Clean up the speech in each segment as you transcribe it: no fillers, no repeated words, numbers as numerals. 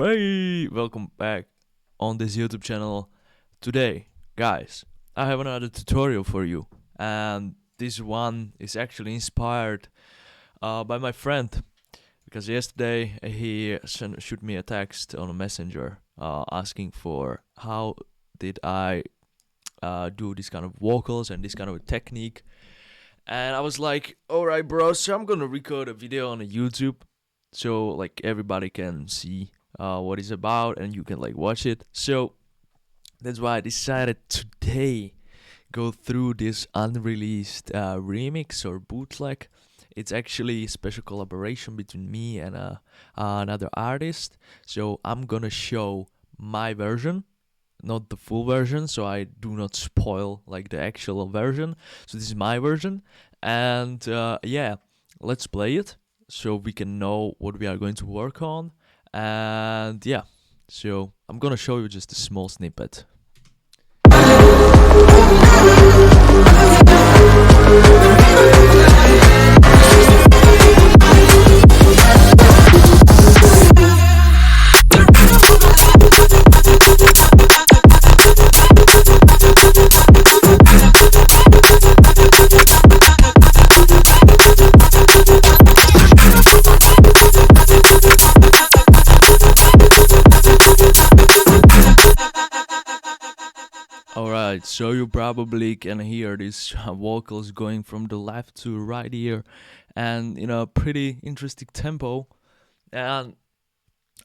Hey, welcome back on this YouTube channel. Today, guys, I have another tutorial for you, and this one is actually inspired by my friend because yesterday he shoot me a text on a messenger asking for how did I do this kind of vocals and this kind of technique, and I was like, alright, bro, so I'm gonna record a video on YouTube so like everybody can see what it's about and you can like watch it. So that's why I decided today go through this unreleased remix or bootleg. It's actually a special collaboration between me and another artist. So I'm gonna show my version, not the full version, so I do not spoil like the actual version. So this is my version, and yeah, let's play it so we can know what we are going to work on. And yeah, so I'm gonna show you just a small snippet. Alright, so you probably can hear these vocals going from the left to right here and in a pretty interesting tempo. And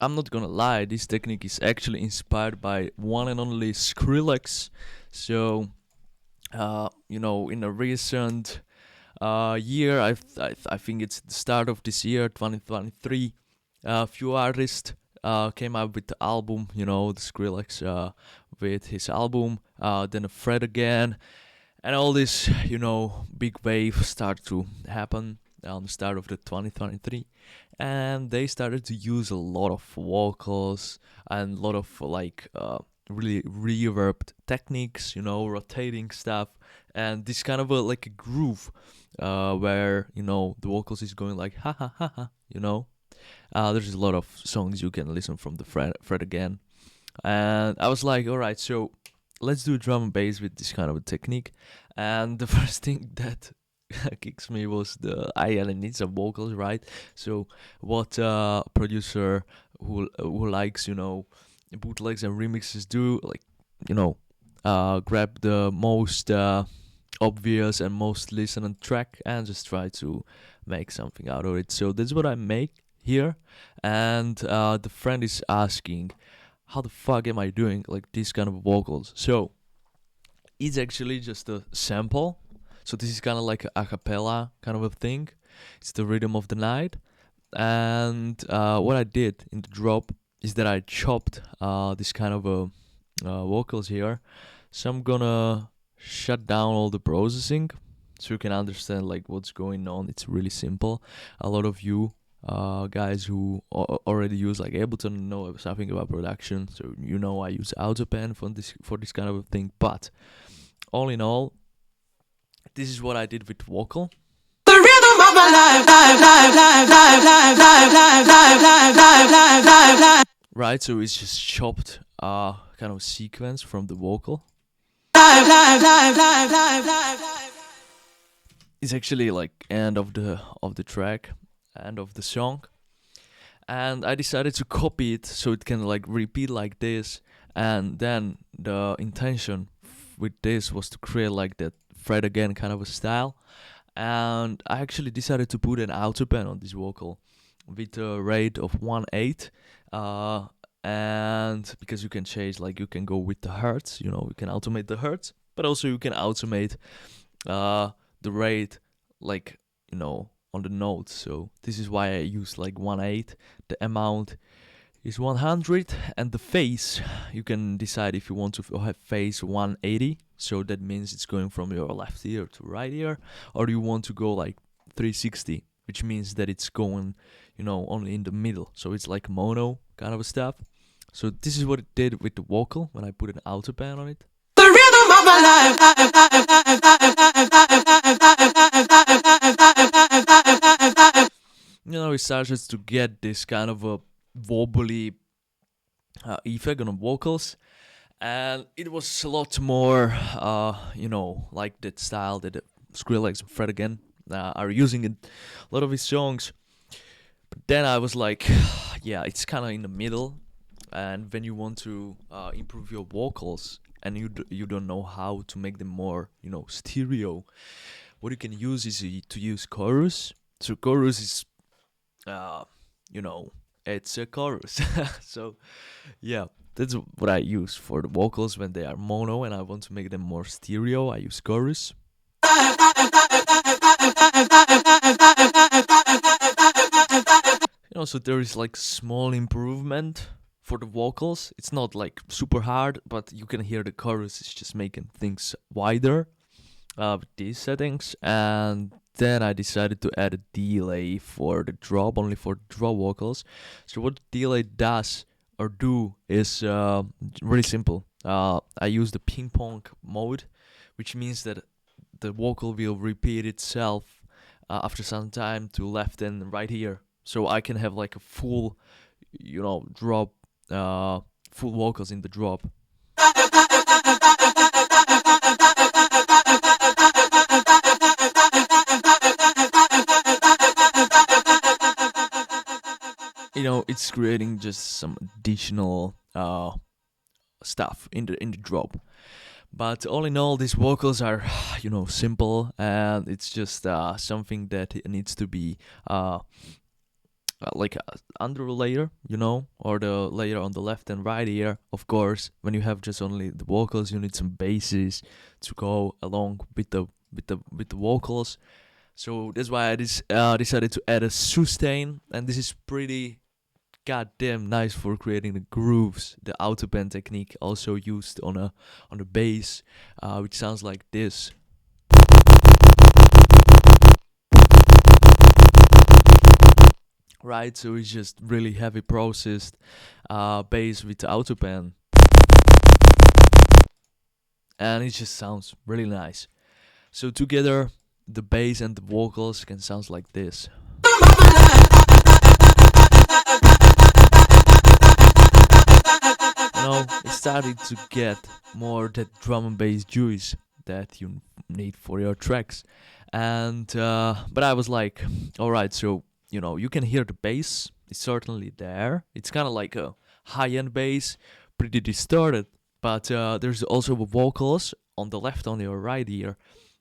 I'm not gonna lie, this technique is actually inspired by one and only Skrillex. So, in a recent year, I think it's the start of this year, 2023, a few artists came out with the album, the Skrillex with his album, then a Fred again, and all this, big wave start to happen on the start of the 2023, and they started to use a lot of vocals and a lot of like really reverbed techniques, rotating stuff, and this kind of like a groove where the vocals is going like ha ha ha ha, there's a lot of songs you can listen from the Fred again. And I was like, alright, so let's do drum and bass with this kind of a technique. And the first thing that kicks me was I need some vocals, right? So what producer who likes, bootlegs and remixes do, like, grab the most obvious and most listened track and just try to make something out of it. So that's what I make here. And the friend is asking, how the fuck am I doing like these kind of vocals? So it's actually just a sample. So this is kind of like a cappella kind of a thing. It's the rhythm of the night. And what I did in the drop is that I chopped this kind of vocals here. So I'm gonna shut down all the processing so you can understand like what's going on. It's really simple. A lot of you guys who already use like Ableton know something about production, so I use AutoPen for this kind of a thing. But all in all, this is what I did with vocal. The rhythm of my life. Right, so it's just chopped kind of sequence from the vocal. It's actually like end of the track, end of the song, and I decided to copy it so it can like repeat like this. And then the intention with this was to create like that Fred again kind of a style. And I actually decided to put an AutoPen on this vocal with a rate of 1/8, and because you can change, like you can go with the hertz, you can automate the hertz, but also you can automate the rate, like on the notes. So this is why I use like 1/8. The amount is 100, and the phase, you can decide if you want to have phase 180, so that means it's going from your left ear to right ear, or you want to go like 360, which means that it's going only in the middle, so it's like mono kind of stuff. So this is what it did with the vocal when I put an AutoPen on it. The rhythm of my life. It starts to get this kind of a wobbly effect on the vocals, and it was a lot more, like that style that Skrillex and Fred again are using in a lot of his songs. But then I was like, yeah, it's kind of in the middle, and when you want to improve your vocals and you don't know how to make them more, stereo, what you can use is to use chorus. So chorus is, uh, you know, it's a chorus. So yeah, that's what I use for the vocals when they are mono and I want to make them more stereo. I use chorus. So there is like small improvement for the vocals. It's not like super hard, but you can hear the chorus is just making things wider with these settings. And then I decided to add a delay for the drop, only for drop vocals. So what the delay does or do is really simple. I use the ping pong mode, which means that the vocal will repeat itself after some time to left and right here. So I can have like a full, drop, full vocals in the drop. It's creating just some additional stuff in the drop. But all in all, these vocals are, simple, and it's just something that needs to be like under a layer, or the layer on the left and right ear. Of course, when you have just only the vocals, you need some basses to go along with the vocals. So that's why I decided to add a sustain, and this is pretty goddamn nice for creating the grooves. The autoband technique also used on a bass, which sounds like this. Right, so it's just really heavy processed bass with the autoband, and it just sounds really nice. So together, the bass and the vocals can sound like this. It started to get more that drum and bass juice that you need for your tracks. And but I was like, all right, so you can hear the bass. It's certainly there. It's kind of like a high-end bass, pretty distorted. But there's also the vocals on the left, on your right ear.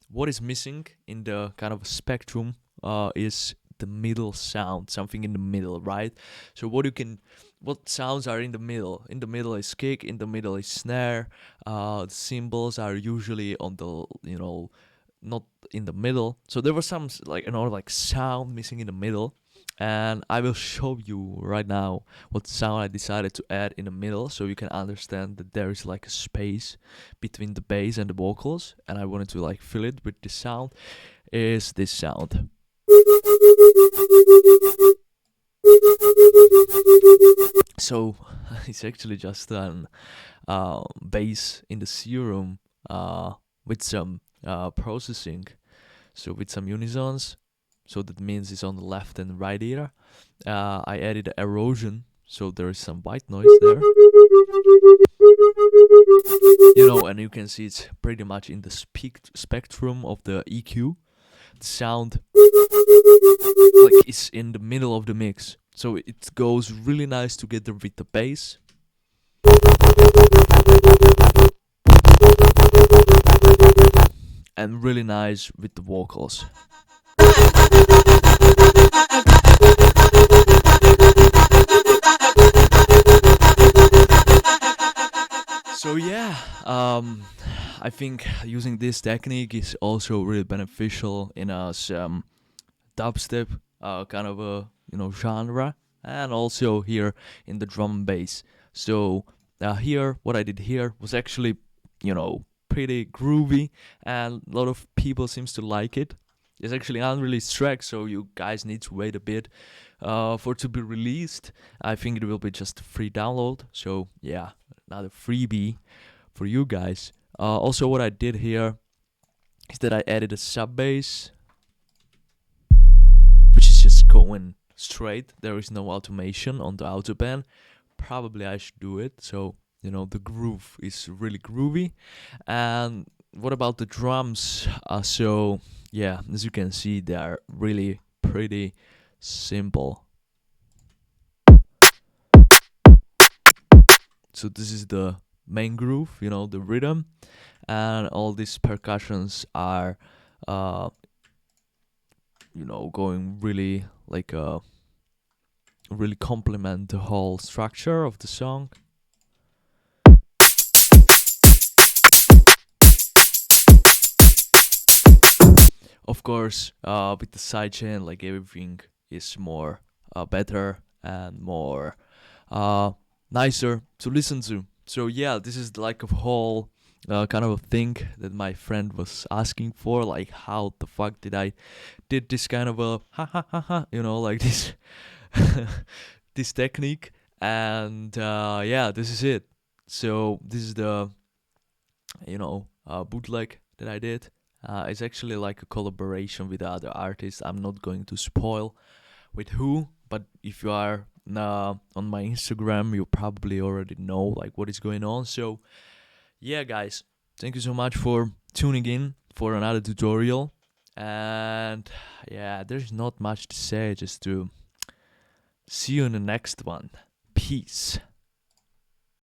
What is missing in the kind of spectrum is the middle sound, something in the middle, right? So what sounds are in the middle? In the middle is kick, in the middle is snare. The cymbals are usually on the, not in the middle. So there was some like sound missing in the middle. And I will show you right now what sound I decided to add in the middle, so you can understand that there is like a space between the bass and the vocals, and I wanted to like fill it with this sound. Is this sound? So it's actually just an bass in the serum with some processing, so with some unisons. So that means it's on the left and right ear. I added erosion, so there is some white noise there. And you can see it's pretty much in the spectrum of the EQ. The sound like is in the middle of the mix, so it goes really nice together with the bass. And really nice with the vocals. So yeah, I think using this technique is also really beneficial in a dubstep kind of a genre, and also here in the drum and bass. So here, what I did here was actually pretty groovy, and a lot of people seems to like it. It's actually an unreleased track, so you guys need to wait a bit for it to be released. I think it will be just a free download, so yeah, another freebie for you guys. Also, what I did here is that I added a sub bass, which is just going straight. There is no automation on the autoband. probably I should do it. So the groove is really groovy. And what about the drums? So yeah, as you can see, they are really pretty simple. So this is the main groove, the rhythm, and all these percussions are, uh, going really like really complement the whole structure of the song. Of course, with the sidechain, like everything is more better and more uh, nicer to listen to. So yeah, this is like a whole kind of a thing that my friend was asking for, like how the fuck did I did this kind of a ha ha ha ha, like this this technique, and yeah, this is it. So this is the bootleg that I did. It's actually like a collaboration with other artists. I'm not going to spoil with who, but if you are on my Instagram, you probably already know like what is going on. So yeah, guys, thank you so much for tuning in for another tutorial. And yeah, there's not much to say, just to see you in the next one. Peace.